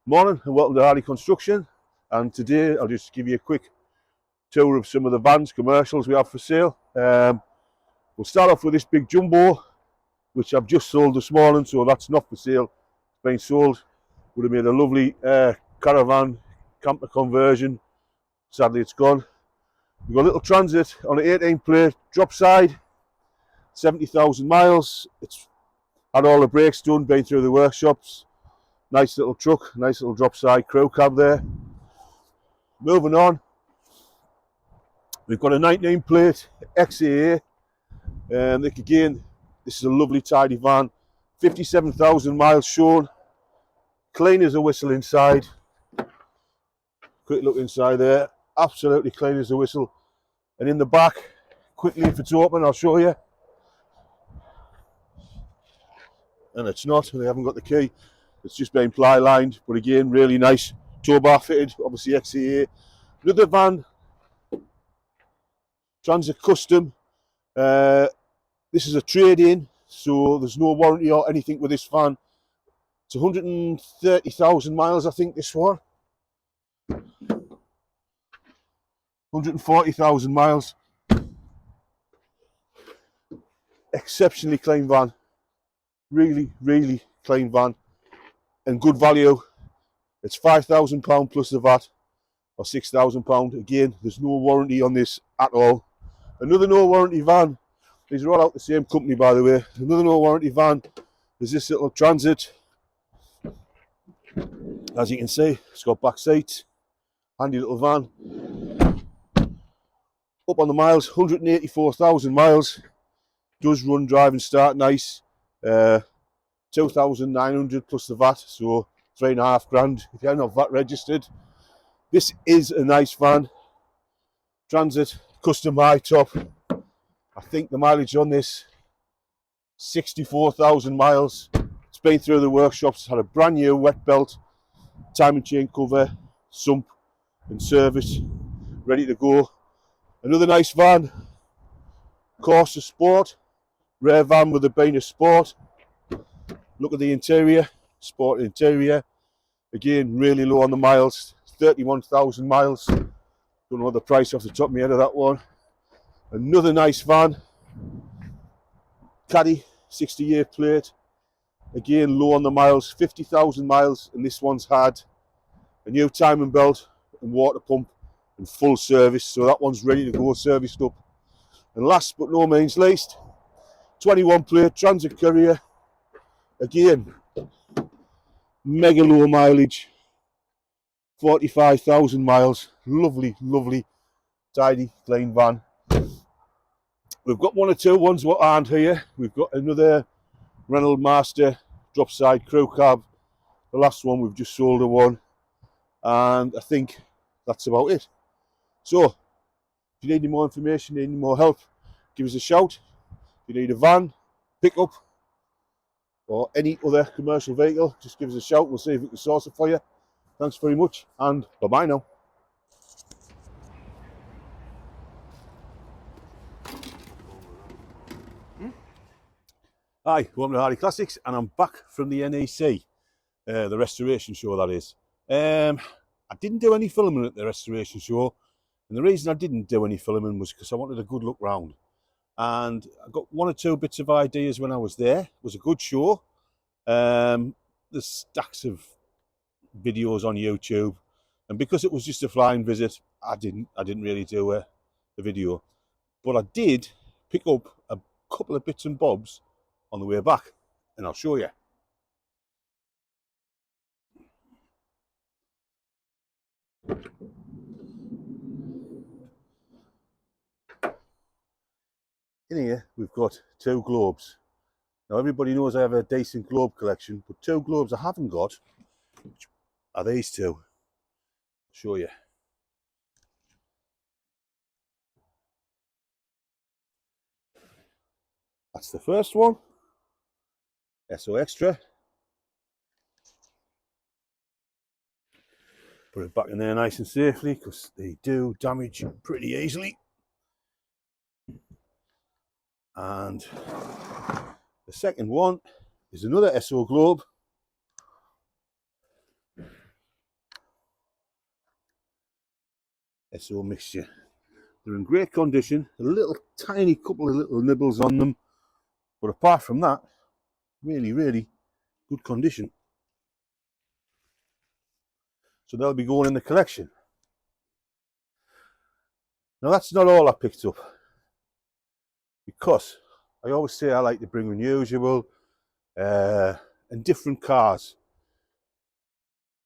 Morning and welcome to Hardy Construction, and today I'll just give you a quick tour of some of the vans, commercials we have for sale. We'll start off with this big jumbo which I've just sold this morning, so that's not for sale, it's been sold. Would have made a lovely caravan camper conversion. Sadly it's gone. We've got a little Transit on an 18 plate drop side, 70,000 miles. It's had all the brakes done, been through the workshops. Nice little truck, nice little drop side crew cab there. Moving on, we've got a 19 plate XAA, and again, this is a lovely tidy van, 57,000 miles shown, clean as a whistle inside. Quick look inside there, absolutely clean as a whistle. And in the back, quickly, if it's open, I'll show you. And it's not, they haven't got the key. It's just been ply lined, but again, really nice. Tow bar fitted, obviously XAA. Another van, Transit Custom. This is a trade-in, so there's no warranty or anything with this van. It's 130,000 miles, I think, this one. 140,000 miles. Exceptionally clean van. Really, really clean van. And good value. It's £5,000 plus the VAT, or £6,000. Again, there's no warranty on this at all. Another no warranty van. These are all out the same company, by the way. Another no warranty van is this little Transit. As you can see, it's got back seats. Handy little van. Up on the miles, 184,000 miles. Does run, drive and start nice. 2,900 plus the VAT, so £3,500 if you're not VAT registered. This is a nice van. Transit Custom high top. I think the mileage on this, 64,000 miles. It's been through the workshops, had a brand new wet belt, timing chain cover, sump and service, ready to go. Another nice van, Corsa Sport, rare van with a being a sport. Look at the interior, sport interior. Again, really low on the miles, 31,000 miles. Don't know the price off the top of my head of that one. Another nice van, Caddy, 60-year plate. Again, low on the miles, 50,000 miles, and this one's had a new timing belt and water pump and full service, so that one's ready to go, serviced up. And last but no means least, 21 plate Transit Courier. Again, mega low mileage, 45,000 miles. Lovely, lovely, tidy, clean van. We've got one or two ones that aren't here. We've got another Reynolds Master drop side crew cab. The last one we've just sold a one, and I think that's about it. So, if you need any more information, need any more help, give us a shout. If you need a van, pickup, or any other commercial vehicle, just give us a shout. We'll see if we can source it for you. Thanks very much, and bye-bye now. Hi, welcome to Hardy Classics, and I'm back from the NEC, the restoration show that is. I didn't do any filming at the restoration show, and the reason I didn't do any filming was because I wanted a good look round. And I got one or two bits of ideas when I was there. It was a good show. There's stacks of videos on YouTube, and because it was just a flying visit, I didn't really do a video. But I did pick up a couple of bits and bobs on the way back, and I'll show you. In here we've got two globes. Now everybody knows I have a decent globe collection, but two globes I haven't got are these two. I'll show you. That's the first one, SO Extra. Put it back in there nice and safely, because they do damage pretty easily. And the second one is another SO globe. SO mixture. They're in great condition, a little tiny couple of little nibbles on them, but apart from that, really, really good condition. So they'll be going in the collection. Now that's not all I picked up, because I always say I like to bring unusual and different cars,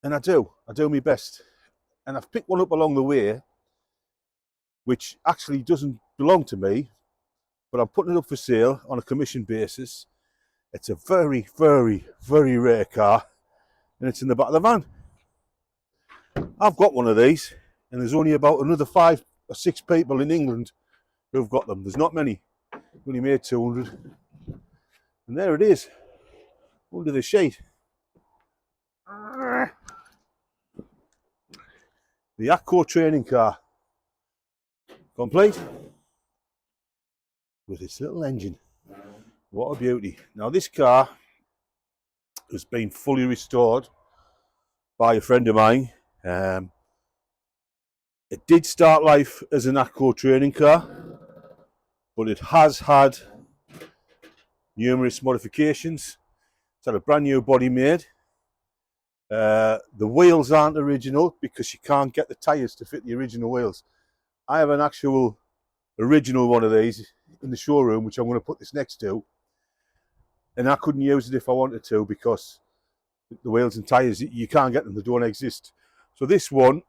and I do my best. And I've picked one up along the way which actually doesn't belong to me, but I'm putting it up for sale on a commission basis. It's a very, very, very rare car, and it's in the back of the van. I've got one of these, and there's only about another 5 or 6 people in England who've got them. There's not many. Only made 200. And there it is, under the sheet. The Atco Training Car, complete with its little engine. What a beauty. Now this car has been fully restored by a friend of mine. It did start life as an Atco training car, but it has had numerous modifications. It's had a brand new body made. The wheels aren't original because you can't get the tyres to fit the original wheels. I have an actual original one of these in the showroom, which I'm going to put this next to, and I couldn't use it if I wanted to because the wheels and tyres, you can't get them, they don't exist. So this one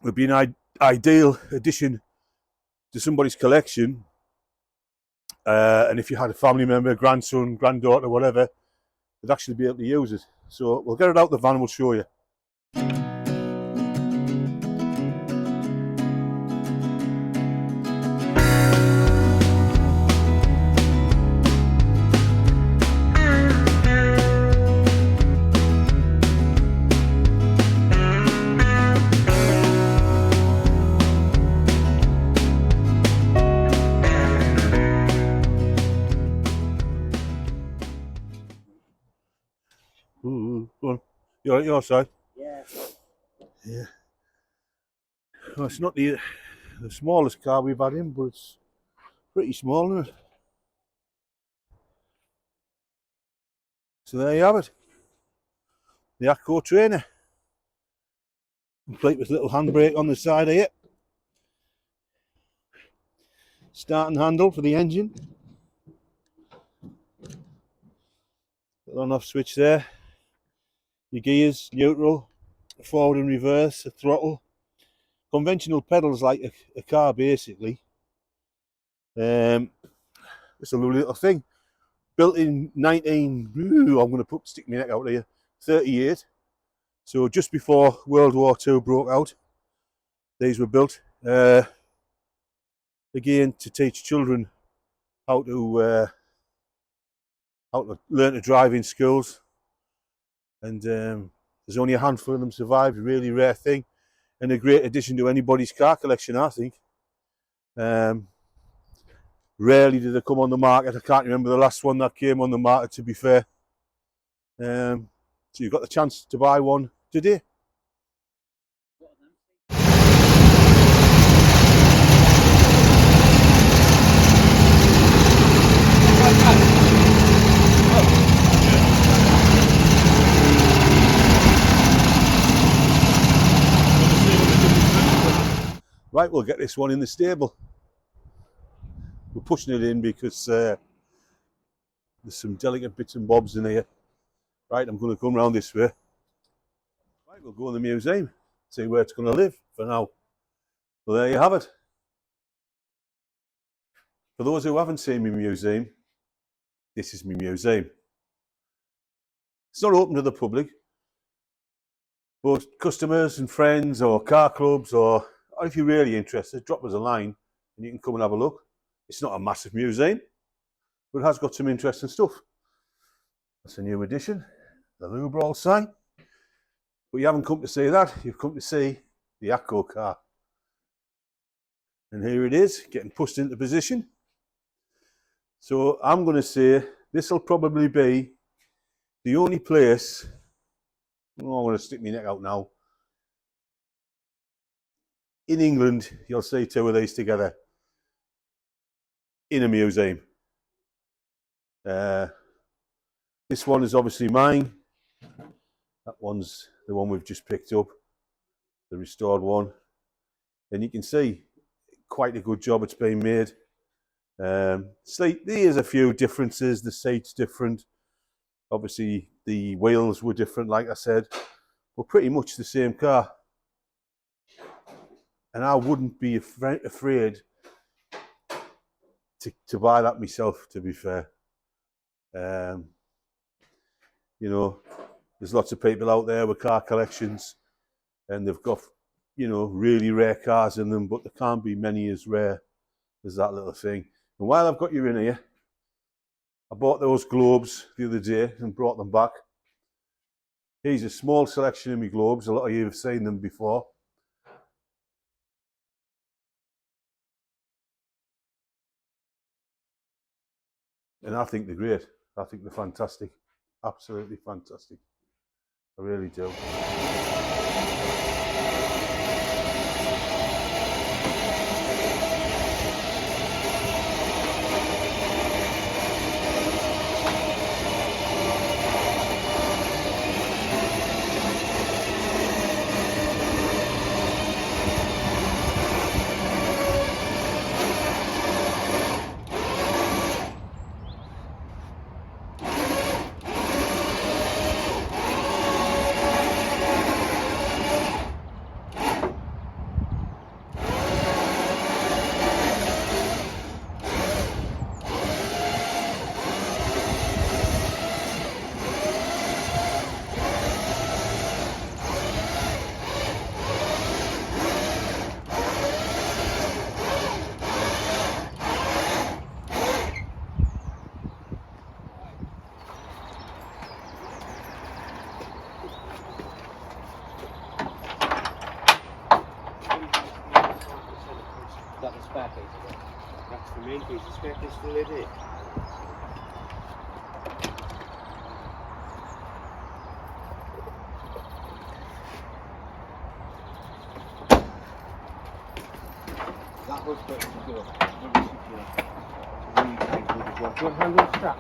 would be an ideal addition to somebody's collection, and if you had a family member, grandson, granddaughter, whatever, they'd actually be able to use it. So we'll get it out the van and we'll show you. Go on. You're on your side? Yeah. Yeah. Well, it's not the smallest car we've had in, but it's pretty small, isn't it? So there you have it. The Atco Trainer. Complete with little handbrake on the side of it. Starting handle for the engine. Little on off switch there. Your gears, neutral, forward and reverse, a throttle. Conventional pedals like a car basically. It's a lovely little thing. Built in I'm going to stick my neck out here, 38. So just before World War II broke out, these were built. Again, to teach children how to learn to drive in schools. And there's only a handful of them survived, a really rare thing. And a great addition to anybody's car collection, I think. Rarely do they come on the market. I can't remember the last one that came on the market, to be fair. So you've got the chance to buy one today. Right, we'll get this one in the stable. We're pushing it in because there's some delicate bits and bobs in here. Right, I'm going to come round this way. Right, we'll go in the museum, see where it's going to live for now. Well, there you have it. For those who haven't seen my museum, this is my museum. It's not open to the public, but customers and friends or car clubs, or if you're really interested, drop us a line and you can come and have a look. It's not a massive museum, but it has got some interesting stuff. That's a new addition, the Lubral sign. But you haven't come to see that, you've come to see the Atco car. And here it is, getting pushed into position. So I'm going to say this will probably be the only place, I'm going to stick my neck out now, in England, you'll see two of these together in a museum. This one is obviously mine. That one's the one we've just picked up, the restored one. And you can see quite a good job it's been made. There's a few differences. The seat's different. Obviously, the wheels were different, like I said, but pretty much the same car. And I wouldn't be afraid to buy that myself, to be fair. You know, there's lots of people out there with car collections and they've got, you know, really rare cars in them, but there can't be many as rare as that little thing. And while I've got you in here, I bought those globes the other day and brought them back. Here's a small selection of my globes. A lot of you have seen them before. And I think they're great. I think they're fantastic. Absolutely fantastic. I really do. That's the main piece. The spare piece still in it. That was pretty good. Really secure. Really tight with the job. Do you want to handle the strap?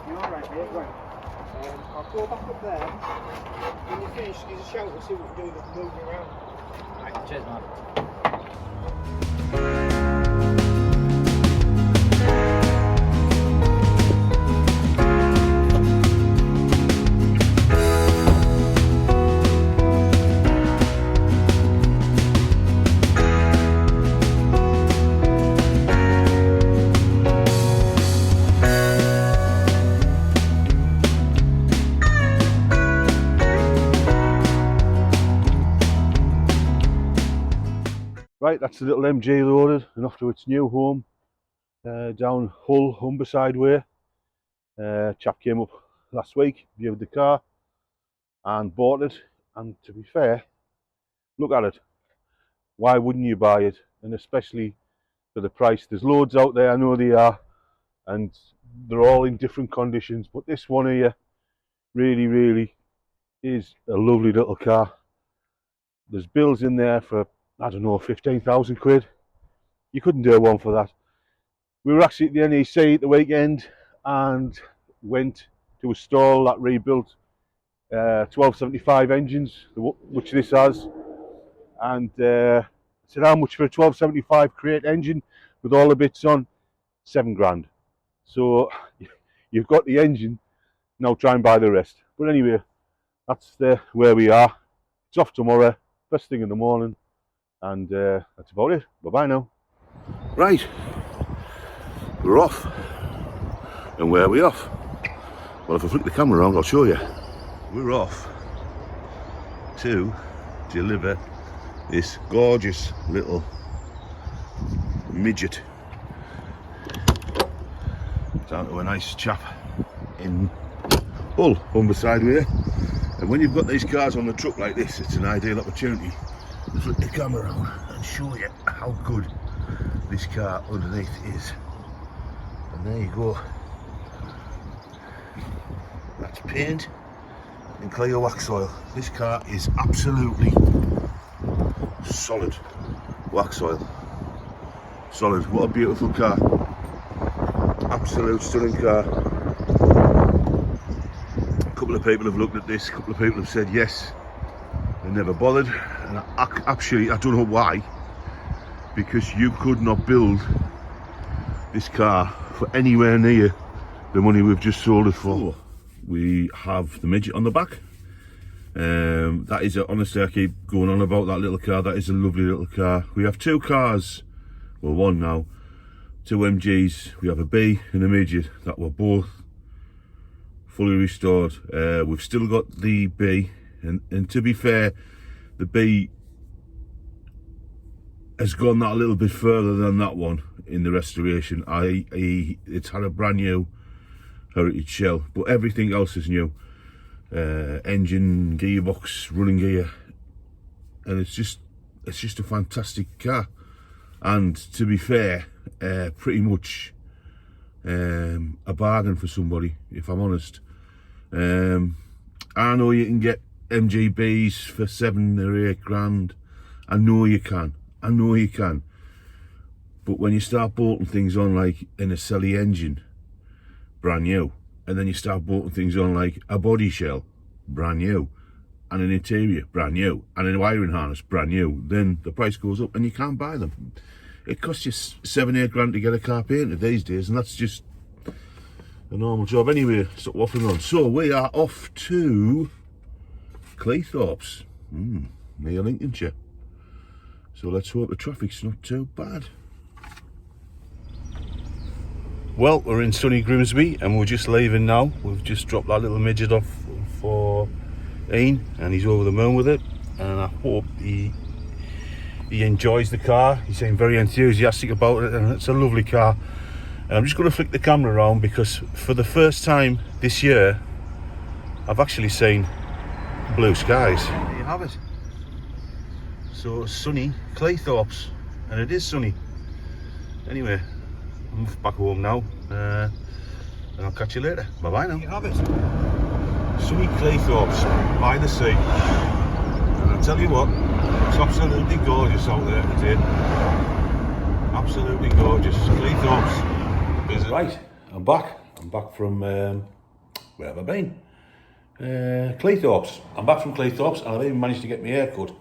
You're alright, mate. Right. I'll go back up there. When you finish, give us a shout and see what we're doing that's moving around. Right, cheers, man. Right, that's the little MG loaded and off to its new home down Hull, Humberside way. Chap came up last week, viewed the car and bought it, and to be fair, look at it. Why wouldn't you buy it? And especially for the price. There's loads out there, I know they are, and they're all in different conditions, but this one here really is a lovely little car. There's bills in there for, I don't know, 15,000 quid. You couldn't do one for that. We were actually at the NEC at the weekend and went to a stall that rebuilt 1275 engines, which this has, and I said, how much for a 1275 crate engine with all the bits on? 7 grand. So you've got the engine, now try and buy the rest. But anyway, that's where we are. It's off tomorrow, first thing in the morning, and that's about it. Bye bye now. Right, we're off. And where are we off? Well, if I flick the camera around, I'll show you. We're off to deliver this gorgeous little midget down to a nice chap in Hull, Humberside way. And when you've got these cars on the truck like this, it's an ideal opportunity to flick the camera around and show you how good this car underneath is. And there you go. That's paint and clear wax oil. This car is absolutely solid wax oil. Solid. What a beautiful car. Absolute stunning car. A couple of people have looked at this, a couple of people have said yes, they never bothered, and actually I don't know why, because you could not build this car for anywhere near the money we've just sold it for. We have the Midget on the back. That is honestly, I keep going on about that little car. That is a lovely little car. We have two cars, well, one now, two MGs. We have a B and a Midget that were both fully restored. We've still got the B, and to be fair, the B has gone that a little bit further than that one in the restoration. It's had a brand new heritage shell, but everything else is new. Engine, gearbox, running gear, and it's just a fantastic car. And to be fair, pretty much a bargain for somebody, if I'm honest. I know you can get MGBs for 7 or 8 grand. I know you can. But when you start bolting things on like in a Selly engine, brand new, and then you start bolting things on like a body shell, brand new, and an interior, brand new, and a wiring harness, brand new, then the price goes up and you can't buy them. It costs you 7 or 8 grand to get a car painted these days, and that's just a normal job anyway. Stop waffling on. So we are off to Cleethorpes, near Lincolnshire. So let's hope the traffic's not too bad. Well, we're in sunny Grimsby and we're just leaving now. We've just dropped that little Midget off for Ian and he's over the moon with it, and I hope he enjoys the car. He seemed very enthusiastic about it, and it's a lovely car. And I'm just going to flick the camera around because for the first time this year I've actually seen blue skies. There you have it. So sunny Cleethorpes, and it is sunny. Anyway, I'm back home now, and I'll catch you later. Bye bye now. There you have it. Sunny Cleethorpes by the sea, and I'll tell you what, it's absolutely gorgeous out there today. Absolutely gorgeous. Cleethorpes. Right, I'm back from where have I been? Cleethorpes. I'm back from Cleethorpes, and I've even managed to get my hair cut.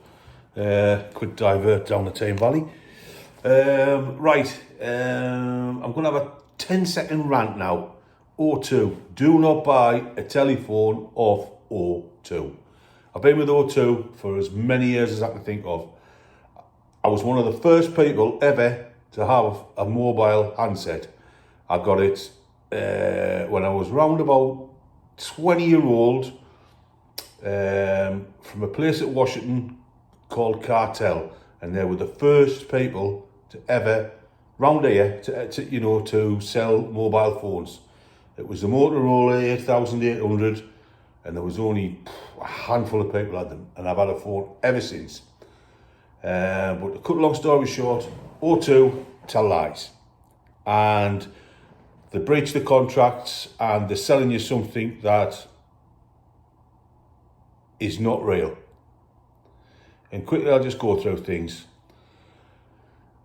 Quick divert down the Tame Valley. I'm going to have a 10-second rant now. O2. Do not buy a telephone off O2. I've been with O2 for as many years as I can think of. I was one of the first people ever to have a mobile handset. I got it when I was round about 20-year-old from a place at Washington called Cartel, and they were the first people to ever round here to sell mobile phones. It was the Motorola 8800, and there was only a handful of people had them, and I've had a phone ever since. But to cut a long story short, O2 tell lies, and they breach the contracts, and they're selling you something that is not real. And quickly, I'll just go through things.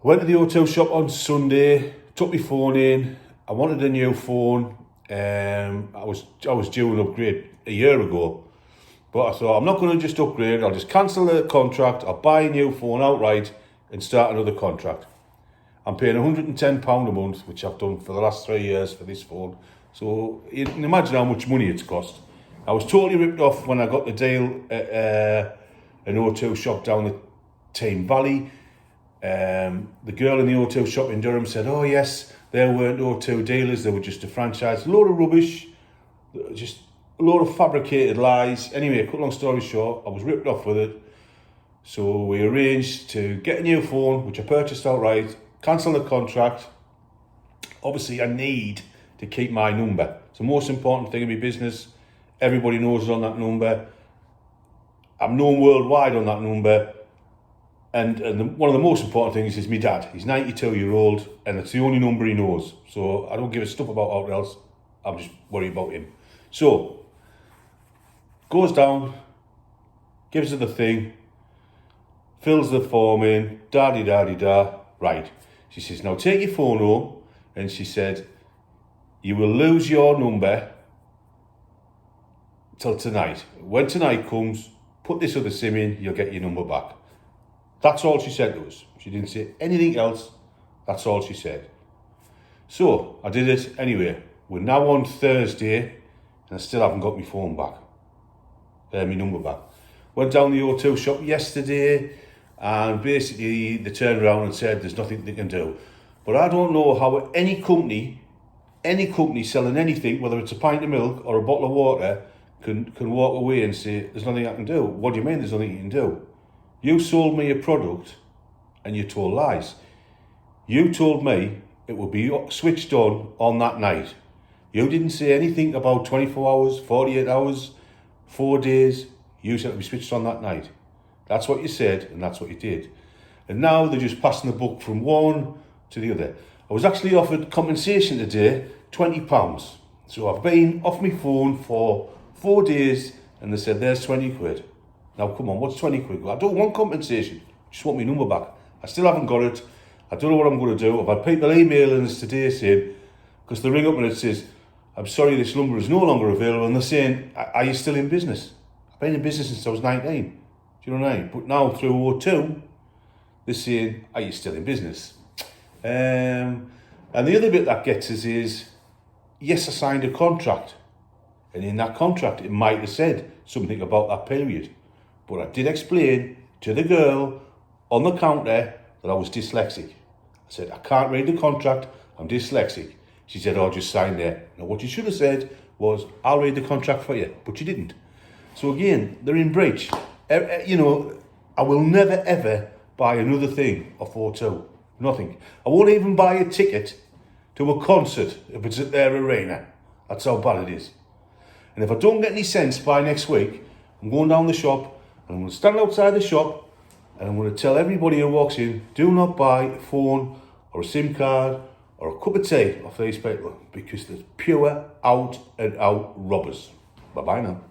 I went to the O2 shop on Sunday, took my phone in. I wanted a new phone. I was due an upgrade a year ago, but I thought I'm not going to just upgrade. I'll just cancel the contract. I'll buy a new phone outright and start another contract. I'm paying £110 a month, which I've done for the last 3 years for this phone. So you can imagine how much money it's cost. I was totally ripped off when I got the deal at an O2 shop down the Tame Valley. The girl in the O2 shop in Durham said, oh yes, they weren't O2 dealers, they were just a franchise. A load of rubbish, just a load of fabricated lies. Anyway, cut long story short, I was ripped off with it. So we arranged to get a new phone, which I purchased outright, cancel the contract. Obviously, I need to keep my number. It's the most important thing in my business. Everybody knows on that number. I'm known worldwide on that number. And one of the most important things is my dad. He's 92-year-old, and it's the only number he knows. So I don't give a stuff about anything else. I'm just worried about him. So, goes down, gives her the thing. fills the form in, da-di-da-di-da, right. She says, now take your phone home, and she said, you will lose your number till tonight. When tonight comes, put this other SIM in, you'll get your number back. That's all she said to us. She didn't say anything else. That's all she said. So I did it anyway. We're now on Thursday, and I still haven't got my phone back. My number back. Went down the O2 shop yesterday, and basically they turned around and said there's nothing they can do. But I don't know how any company selling anything, whether it's a pint of milk or a bottle of water, can walk away and say there's nothing I can do. What do you mean there's nothing you can do? You sold me a product and you told lies. You told me it would be switched on that night. You didn't say anything about 24 hours, 48 hours, 4 days. You said it would be switched on that night. That's what you said, and that's what you did. And now they're just passing the buck from one to the other. I was actually offered compensation today, £20. So I've been off my phone for 4 days, and they said, there's 20 quid. Now, come on, what's 20 quid? I don't want compensation. I just want my number back. I still haven't got it. I don't know what I'm going to do. I've had people emailing us today saying, because they ring up and it says, I'm sorry, this number is no longer available. And they're saying, are you still in business? I've been in business since I was 19. Do you know what I mean? But now through O2, they're saying, are you still in business? And the other bit that gets us is, yes, I signed a contract. And in that contract, it might have said something about that period. But I did explain to the girl on the counter that I was dyslexic. I said, I can't read the contract, I'm dyslexic. She said, oh, just sign there. Now, what you should have said was, I'll read the contract for you. But you didn't. So again, they're in breach. You know, I will never, ever buy another thing off O2. Nothing. I won't even buy a ticket to a concert if it's at their arena. That's how bad it is. And if I don't get any sense by next week, I'm going down the shop, and I'm going to stand outside the shop, and I'm going to tell everybody who walks in, do not buy a phone or a SIM card or a cup of tea off these people, because they're pure out and out robbers. Bye bye now.